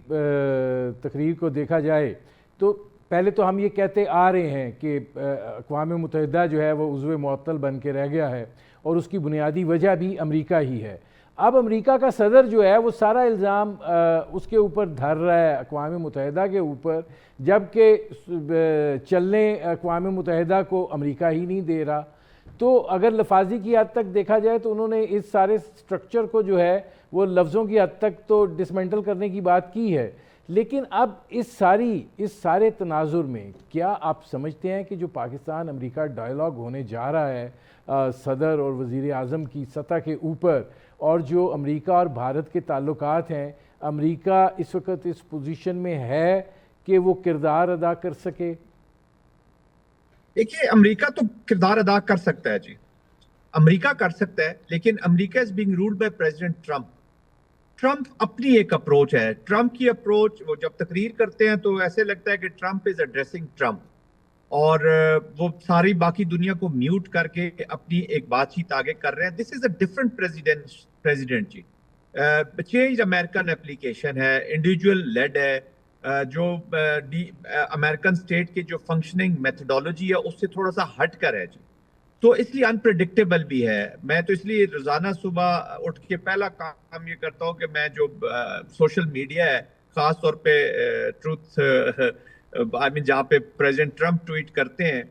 Speaker 1: تقریر کو دیکھا جائے تو پہلے تو ہم یہ کہتے آ رہے ہیں کہ اقوام متحدہ جو ہے وہ عضو معطل بن کے رہ گیا ہے اور اس کی بنیادی وجہ بھی امریکہ ہی ہے. اب امریکہ کا صدر جو ہے وہ سارا الزام اس کے اوپر دھر رہا ہے اقوام متحدہ کے اوپر، جبکہ چلنے اقوام متحدہ کو امریکہ ہی نہیں دے رہا۔ تو اگر لفاظی کی حد تک دیکھا جائے تو انہوں نے اس سارے سٹرکچر کو جو ہے وہ لفظوں کی حد تک تو ڈسمنٹل کرنے کی بات کی ہے، لیکن اب اس سارے تناظر میں کیا آپ سمجھتے ہیں کہ جو پاکستان امریکہ ڈائیلاگ ہونے جا رہا ہے صدر اور وزیر اعظم کی سطح کے اوپر، اور جو امریکہ اور بھارت کے تعلقات ہیں، امریکہ اس وقت اس پوزیشن میں ہے کہ وہ کردار ادا کر سکے؟
Speaker 5: دیکھیے امریکہ تو کردار ادا کر سکتا ہے جی، امریکہ کر سکتا ہے، لیکن America is being ruled by president Trump اپنی ایک اپروچ ہے۔ ٹرمپ کی اپروچ، وہ جب تقریر کرتے ہیں تو ایسے لگتا ہے کہ ٹرمپ از ایڈریسنگ ٹرمپ، اور وہ ساری باقی دنیا کو میوٹ کر کے اپنی ایک بات چیت آگے کر رہے ہیں۔ This is a different president جی، چینج امریکن اپلیکیشن ہے، انڈیویجول لیڈ ہے، جو امریکن اسٹیٹ کے جو فنکشننگ میتھڈالوجی ہے اس سے تھوڑا سا ہٹ کر ہے جی، تو اس لیے انپریڈکٹیبل بھی ہے۔ میں تو اس لیے روزانہ صبح اٹھ کے پہلا کام یہ کرتا ہوں کہ میں جو سوشل میڈیا ہے، خاص طور پہ ٹروتھ جہاں پہ پریزیڈنٹ ٹرمپ ٹویٹ کرتے ہیں،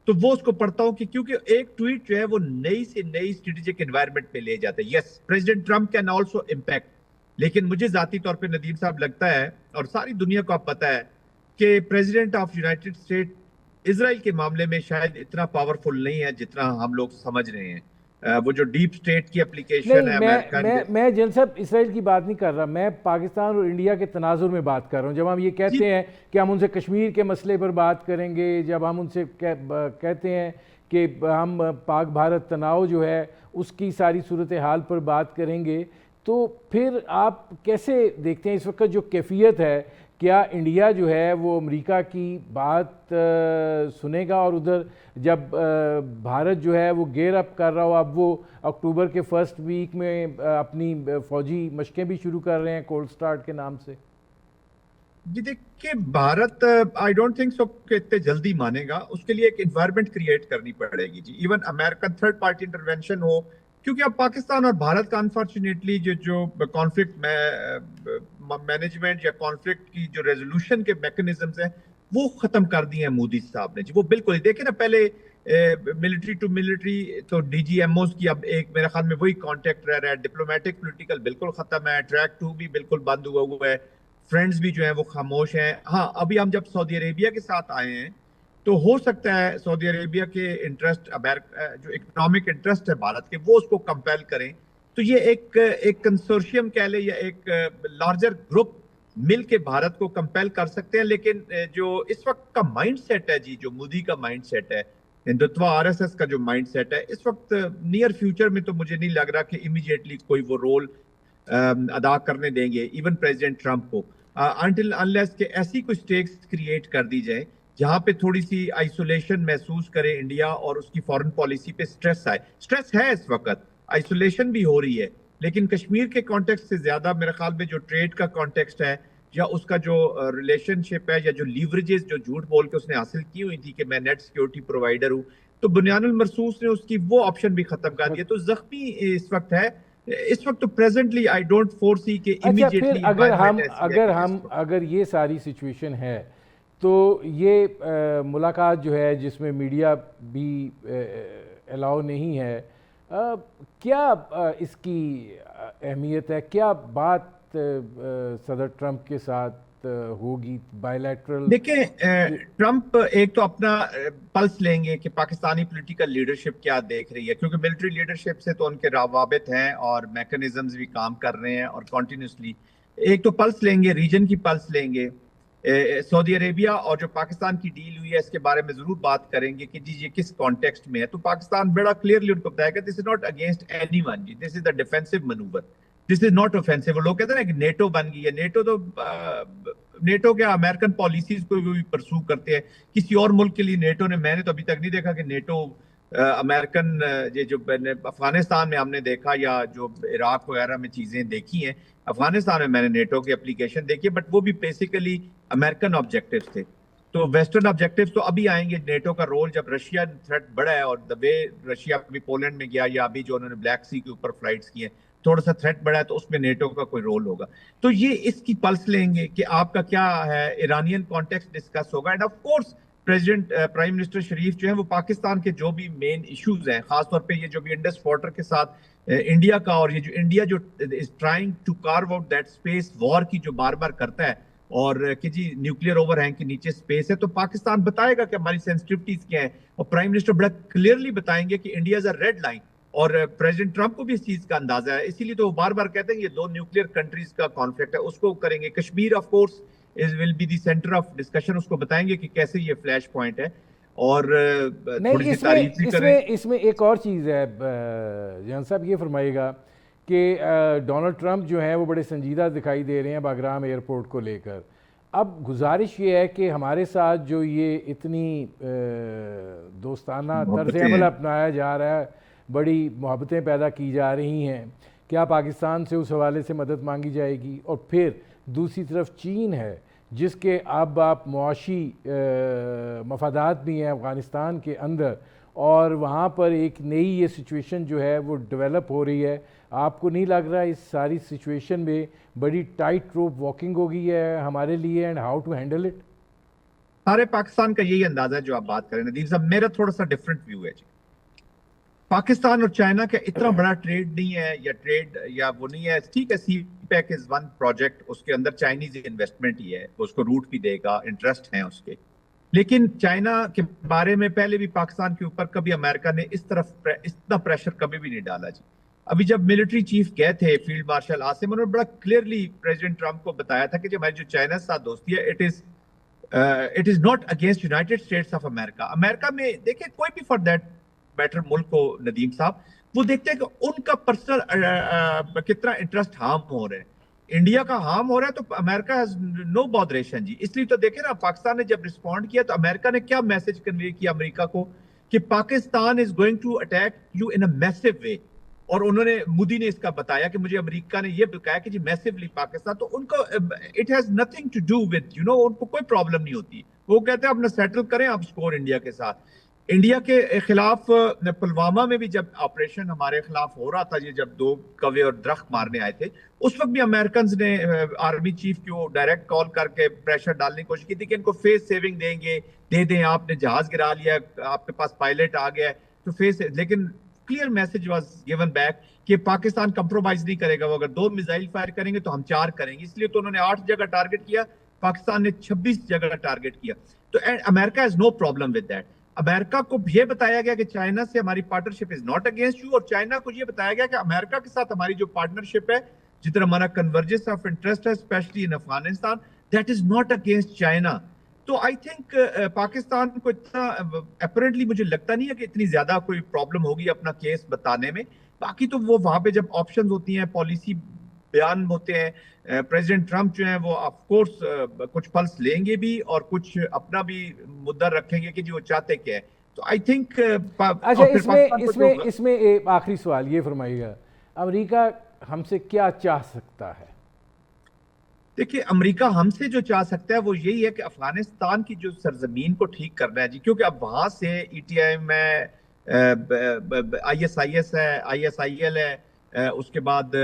Speaker 5: تو وہ اس کو پڑھتا ہوں کہ کیونکہ ایک ٹویٹ جو ہے وہ نئی سے نئی اسٹریٹجک انوائرمنٹ میں لے جاتا ہے۔ Yes, president Trump can also impact, لیکن مجھے ذاتی طور پہ ندیم صاحب لگتا ہے، اور ساری دنیا کو اب پتہ ہے، کہ پریزیڈنٹ آف یونائٹڈ اسٹیٹ اسرائیل کے معاملے میں شاید اتنا پاورفل نہیں ہے جتنا ہم لوگ سمجھ رہے ہیں۔ وہ جو ڈیپ اسٹیٹ کی اپلیکیشن ہے،
Speaker 1: میں جن صاحب اسرائیل کی بات نہیں کر رہا، میں پاکستان اور انڈیا کے تناظر میں بات کر رہا ہوں۔ جب ہم یہ کہتے ہیں کہ ہم ان سے کشمیر کے مسئلے پر بات کریں گے، جب ہم ان سے کہتے ہیں کہ ہم پاک بھارت تناؤ جو ہے اس کی ساری صورتحال پر بات کریں گے، تو پھر آپ کیسے دیکھتے ہیں اس وقت جو کیفیت ہے؟ کیا انڈیا جو ہے وہ امریکہ کی بات سنے گا، اور ادھر جب بھارت جو ہے وہ گیئر اپ کر رہا ہو، اب وہ اکتوبر کے فرسٹ ویک میں اپنی فوجی مشقیں بھی شروع کر رہے ہیں کولڈ سٹارٹ کے نام سے؟
Speaker 5: جی دیکھیں، Bharat I don't think so کہ اتنے جلدی مانے گا، اس کے لیے ایک انوائرمنٹ کریٹ کرنی پڑے گی جی، even American third party intervention ہو، کیونکہ اب پاکستان اور بھارت کا انفارچونیٹلی جو کانفلکٹ مینجمنٹ یا کانفلکٹ کی جو ریزولوشن کے میکنزمز ہیں وہ ختم کر دی ہیں مودی صاحب نے جی۔ وہ بالکل دیکھیں نا، پہلے ملٹری ٹو ملٹری تو ڈی جی ایم اوز کی اب ایک میرے خیال میں وہی کانٹیکٹ رہ رہا ہے، ڈپلومیٹک پولیٹیکل بالکل ختم ہے، ٹریک 2 بھی بالکل بند ہوا ہے، فرینڈز بھی جو ہیں وہ خاموش ہیں۔ ہاں، ابھی ہم جب سعودی عربیہ کے ساتھ آئے ہیں تو ہو سکتا ہے سعودی عربیہ کے انٹرسٹ، جو اکنامک انٹرسٹ ہے بھارت کے، وہ اس کو کمپیل کریں، تو یہ ایک کنسورشیم کہہ لیں یا ایک لارجر گروپ مل کے بھارت کو کمپیل کر سکتے ہیں۔ لیکن جو اس وقت کا مائنڈ سیٹ ہے جی، جو مودی کا مائنڈ سیٹ ہے، ہندوتوا آر ایس ایس کا جو مائنڈ سیٹ ہے، اس وقت نیئر فیوچر میں تو مجھے نہیں لگ رہا کہ امیڈیٹلی کوئی وہ رول ادا کرنے دیں گے ایون پریزیڈنٹ ٹرمپ کو، انٹل انلیس کہ ایسی کوئی سٹیکس کریٹ کر دی جائے جہاں پہ تھوڑی سی آئسولیشن محسوس کرے انڈیا اور اس کی فورن پالیسی پہ سٹریس آئے۔ سٹریس ہے اس وقت، آئسولیشن بھی ہو رہی ہے، لیکن کشمیر کے کانٹیکسٹ سے زیادہ میرے خیال میں جو ٹریڈ کا کانٹیکسٹ ہے یا اس کا جو ریلیشن شپ ہے یا جو لیوریجز جو جھوٹ بول کے اس نے حاصل کی ہوئی تھی کہ میں نیٹ سیکیورٹی پرووائڈر ہوں، تو بنیان المرصوص نے اس کی وہ آپشن بھی ختم کر دیا، تو زخمی اس وقت ہے۔ اس وقت تو پریزنٹلی آئی ڈونٹ فورسی کہ امیڈیٹلی
Speaker 1: اگر یہ ساری سچویشن ہے تو یہ ملاقات جو ہے جس میں میڈیا بھی الاؤ نہیں ہے، کیا اس کی اہمیت ہے؟ کیا بات صدر ٹرمپ کے ساتھ ہوگی بائی لیٹرل؟
Speaker 5: دیکھیں، ٹرمپ ایک تو اپنا پلس لیں گے کہ پاکستانی پولیٹیکل لیڈرشپ کیا دیکھ رہی ہے، کیونکہ ملٹری لیڈرشپ سے تو ان کے روابط ہیں اور میکنزمز بھی کام کر رہے ہیں اور کنٹینیوسلی۔ ایک تو پلس لیں گے، ریجن کی پلس لیں گے، سعودی عربیہ اور جو پاکستان کی ڈیل ہوئی ہے اس کے بارے میں ضرور بات کریں گے کہ جی یہ کس کانٹیکسٹ میں ہے۔ تو پاکستان بڑا کلیئرلی ان کو بتائے گا this is not against any one جی، this is a defensive manoeuvre, this is not offensive. وہ لوگ کہتے ہیں نا کہ نیٹو بن گئی ہے، نیٹو کیا امریکن پالیسیز کو بھی پرسو کرتے ہیں کسی اور ملک کے لیے نیٹو نے، میں نے تو ابھی تک نہیں دیکھا کہ نیٹو امریکن جو افغانستان میں ہم نے دیکھا یا جو عراق وغیرہ میں چیزیں دیکھی ہیں، افغانستان میں میں نے نیٹو کی اپلیکیشن دیکھی ہے، بٹ وہ بھی بیسیکلی امریکن آبجیکٹیوز تھے۔ تو ویسٹرن آبجیکٹیوز تو ابھی آئیں گے، نیٹو کا رول جب رشین تھریٹ بڑا ہے اور دا وے رشیا ابھی پولینڈ میں گیا یا ابھی جو انہوں نے بلیک سی کے اوپر فلائٹس کی ہیں، تھوڑا سا تھریٹ بڑھا ہے تو اس میں نیٹو کا کوئی رول ہوگا. تو یہ اس کی پلس لیں گے کہ آپ کا کیا ہے, ایرانین کانٹیکسٹ ڈسکس ہوگا. And of course prime minister Sharif جو ہیں وہ پاکستان کے جو بھی مین ایشوز ہیں, خاص طور پہ یہ جو بھی انڈس واٹر کے ساتھ انڈیا کا, اور یہ جو انڈیا جو از ٹرائنگ ٹو کارو آؤٹ دیٹ اسپیس وار کی جو بار بار کرتا ہے, اور کہ جی نیوکلیئر اوور ہینگ کے نیچے اسپیس ہے, تو پاکستان بتائے گا کہ ہماری سینسٹیوٹیز کیا ہیں, اور پرائم منسٹر بڑا کلیئرلی بتائیں گے کہ India is a red line, اور پریزیڈنٹ ٹرمپ کو بھی اس چیز کا اندازہ ہے. اسی لیے تو وہ بار بار کہتے ہیں یہ دو نیوکلیئر کنٹریز کا کانفلکٹ ہے, اس کو کریں گے. Kashmir of course will be the centre of discussion, اس کو بتائیں گے کہ کیسے یہ فلیش پوائنٹ ہے, اور تھوڑی سی تعریف بھی کریں.
Speaker 1: اس میں ایک اور چیز ہے جہان صاحب, یہ فرمائیے گا کہ ڈونلڈ ٹرمپ جو ہیں وہ بڑے سنجیدہ دکھائی دے رہے ہیں باگرام ایئرپورٹ کو لے کر. اب گزارش یہ ہے کہ ہمارے ساتھ جو یہ اتنی دوستانہ طرز عمل اپنایا جا رہا ہے, بڑی محبتیں پیدا کی جا رہی ہیں, کیا پاکستان سے اس حوالے سے مدد مانگی جائے گی؟ اور پھر دوسری طرف چین ہے جس کے اب آپ معاشی مفادات بھی ہیں افغانستان کے اندر, اور وہاں پر ایک نئی یہ سچویشن جو ہے وہ ڈیولپ ہو رہی ہے. آپ کو نہیں لگ رہا اس ساری سچویشن میں بڑی ٹائٹ روپ واکنگ ہو گئی ہے ہمارے لیے, and how to handle it?
Speaker 5: سارے پاکستان کا یہی اندازہ ہے جو آپ بات کریں ندیم صاحب. میرا تھوڑا سا ڈفرنٹ ویو ہے جی. پاکستان اور چائنا کا اتنا بڑا ٹریڈ نہیں ہے, یا ٹریڈ یا وہ نہیں ہے, ٹھیک ہے. سی پیک از ون پروجیکٹ, اس کے اندر چائنیز انویسٹمنٹ ہی ہے, اس کو روٹ بھی دے گا, انٹرسٹ ہیں اس کے. لیکن چائنا کے بارے میں پہلے بھی پاکستان کے اوپر کبھی امریکہ نے اس طرف اتنا پریشر کبھی بھی نہیں ڈالا جی. ابھی جب ملٹری چیف گئے تھے فیلڈ مارشل عاصم, انہوں نے بڑا کلیئرلی پریزیڈنٹ ٹرمپ کو بتایا تھا کہ جو ہماری جو چائنا کے ساتھ دوستی ہے it is not against United States of America. امریکہ میں دیکھیں کوئی بھی فار دیٹ بیٹر ملک کو ندیم صاحب, وہ دیکھتے ہیں کہ ان کا پرسنل کتنا انٹرسٹ ہارم ہو رہا ہے. انڈیا کا ہارم ہو رہا ہے تو امریکہ ہیز نو بودریشن جی. اس لیے تو دیکھیں نا, پاکستان نے جب رسپونڈ کیا تو امریکہ نے کیا میسج کنوے کیا امریکہ کو کہ Pakistan is going to attack you in a massive way. اور انہوں نے, مودی نے اس کا بتایا کہ مجھے امریکہ نے یہ بتایا کہ جی میسیولی پاکستان, تو ان کو it has nothing to do with you know, ان کو کوئی پرابلم نہیں ہوتی. وہ کہتے ہیں اپنا سیٹل کریں آپ سکور انڈیا کے ساتھ. انڈیا کے خلاف پلوامہ میں بھی جب آپریشن ہمارے خلاف ہو رہا تھا, یہ جب 2 کوے اور درخت مارنے آئے تھے, اس وقت بھی امریکنز نے آرمی چیف کو ڈائریکٹ کال کر کے پریشر ڈالنے کی کوشش کی تھی کہ ان کو فیس سیونگ دیں گے, دے دیں, آپ نے جہاز گرا لیا, آپ کے پاس پائلٹ آ گیا تو فیس. لیکن clear message was given back کہ پاکستان کمپرومائز نہیں کرے گا, وہ اگر 2 میزائل فائر کریں گے تو ہم 4 کریں گے. اس لیے تو انہوں نے 8 جگہ ٹارگٹ کیا, پاکستان نے 26 جگہ ٹارگٹ کیا. تو America has no problem with that. امریکہ کو یہ بتایا گیا کہ چائنا سے ہماری partnership is not against you, اور چائنا کو یہ بتایا گیا کہ امریکہ کے ساتھ ہماری جو پارٹنرشپ ہے, جتنا ہمارا کنورجنس آف انٹرسٹ ہے especially in Afghanistan, that is not against China. تو آئی تھنک پاکستان کو اتنا اپیرنٹلی مجھے لگتا نہیں ہے کہ اتنی زیادہ کوئی پرابلم ہوگی اپنا کیس بتانے میں. باقی تو وہ وہاں پہ جب آپشنز ہوتی ہیں, پالیسی بیان ہوتے ہیں, پریزیڈنٹ ٹرمپ جو ہیں وہ آف کورس کچھ پلس لیں گے بھی اور کچھ اپنا بھی مدعا رکھیں گے کہ جو وہ چاہتے کیا ہے. تو آئی تھنک
Speaker 1: اچھا, اس میں ایک آخری سوال یہ فرمائیے گا, امریکہ ہم سے کیا چاہ سکتا ہے؟
Speaker 5: دیکھیے امریکہ ہم سے جو چاہ سکتا ہے وہ یہی ہے کہ افغانستان کی جو سرزمین کو ٹھیک کرنا ہے جی, کیونکہ اب وہاں سے ای ٹی آئی میں آئی ایس آئی ایس ہے, آئی ایس آئی ایل ہے, اس کے بعد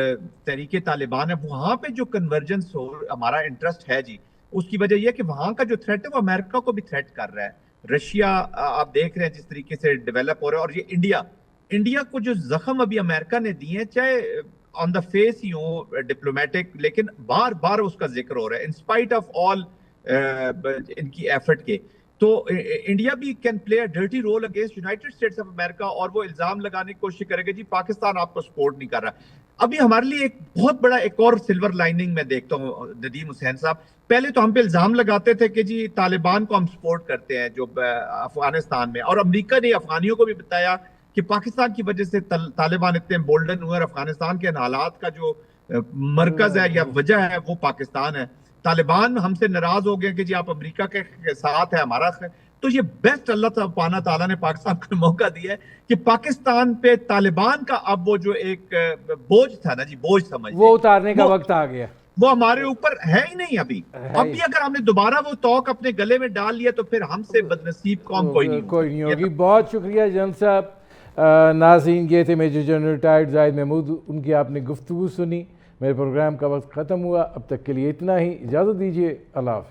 Speaker 5: تحریک طالبان ہے, وہاں پہ جو کنورجنس ہو ہمارا انٹرسٹ ہے جی, اس کی وجہ یہ کہ وہاں کا جو تھریٹ ہے وہ امریکہ کو بھی تھریٹ کر رہا ہے. رشیا آپ دیکھ رہے ہیں جس طریقے سے ڈیولپ ہو رہا ہے, اور یہ انڈیا کو جو زخم ابھی امریکہ نے دیے ہیں, چاہے آن the face he who diplomatic, لیکن بار بار اس کا ذکر ہو رہا ہے انسپائٹ آف آل ان کی ایفرٹ کے. تو انڈیا بھی can play a dirty role against United States of America, اور وہ الزام لگانے کی کوشش کرے گا جی پاکستان آپ کو سپورٹ نہیں کر رہا. ابھی ہمارے لیے ایک بہت بڑا ایک اور سلور لائننگ میں دیکھتا ہوں ندیم حسین صاحب, پہلے تو ہم پہ الزام لگاتے تھے کہ جی طالبان کو ہم سپورٹ کرتے ہیں جو افغانستان میں, اور امریکہ نے افغانیوں کو بھی بتایا کہ پاکستان کی وجہ سے طالبان اتنے بولڈن ہوئے, اور افغانستان کے حالات کا جو مرکز ہے یا وجہ ہے وہ پاکستان ہے. طالبان ہم سے ناراض ہو گئے کہ جی آپ امریکہ کے ساتھ ہے ہمارا. تو یہ بیسٹ اللہ سبحانہ تعالیٰ نے پاکستان کو موقع دیا ہے کہ پاکستان پہ طالبان کا اب وہ جو ایک بوجھ تھا نا جی, بوجھ سمجھ
Speaker 1: وہ اتارنے کا وقت آ گیا,
Speaker 5: وہ ہمارے اوپر ہے ہی نہیں ابھی. ابھی اگر ہم نے دوبارہ وہ توق اپنے گلے میں ڈال لیا تو پھر ہم سے بدنصیب قوم کوئی نہیں
Speaker 1: ہوگی. بہت شکریہ جن صاحب, ناظرین یہ تھے میجر جنرل ریٹائرڈ زاہد محمود، ان کی آپ نے گفتگو سنی۔ میرے پروگرام کا وقت ختم ہوا، اب تک کے لیے اتنا ہی، اجازت دیجیے، اللہ حافظ۔